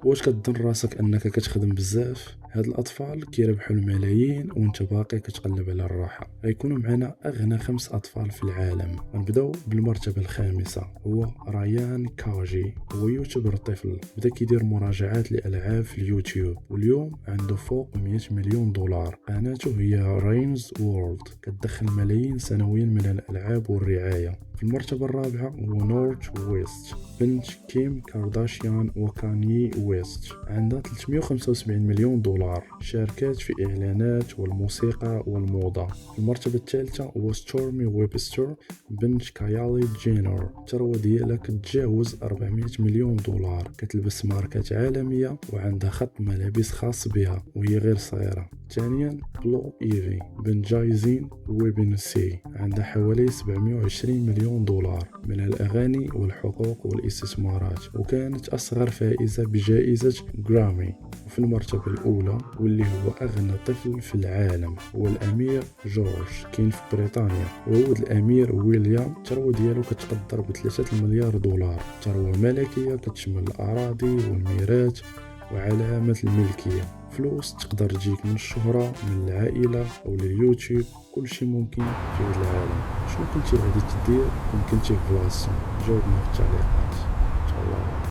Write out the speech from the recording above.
واش كتظن راسك انك كتخدم بزاف؟ هاد الاطفال كيربحوا الملايين وانت باقي كتقلب على الراحه. غيكونوا معنا اغنى 5 اطفال في العالم. غنبداو بالمرتبه الخامسه، هو رايان كاجي. هو يوتيوبر طفل بدا كيدير مراجعات لالعاب في اليوتيوب، واليوم عنده فوق 100 مليون دولار. قناته هي راينز وورلد، كتدخل ملايين سنويا من الالعاب والرعايه. في المرتبة الرابعة هو نورث ويست، بنت كيم كارداشيان وكاني ويست. عندها 375 مليون دولار، شاركات في إعلانات والموسيقى والموضة. في المرتبة الثالثة هو ستورمي ويبستر، بنت كايالي جينر. الثروة ديالها كتجاوز 400 مليون دولار، كتلبس ماركات عالمية وعندها خط ملابس خاص بها وهي غير صغيرة. ثانيا بلو إيفي، بنت جايزين ويبنسي. عندها حوالي 720 مليون دولار من الأغاني والحقوق والاستثمارات، وكانت أصغر فائزة بجائزة جرامي. وفي المرتبة الأولى واللي هو أغنى طفل في العالم هو الأمير جورج، كاين في بريطانيا. وولد الأمير ويليام الثروة ديالو كتقدر ب3 مليار دولار. ثروة ملكية كتشمل الأراضي والميراث وعلامة الملكية. فلوس تقدر تجيك من الشهرة، من العائلة أو اليوتيوب، كل شيء ممكن في هذا العالم. شنو كنتي غادي تدير كون كنتي في بلاصتو؟ جاوبنا في التعليقات.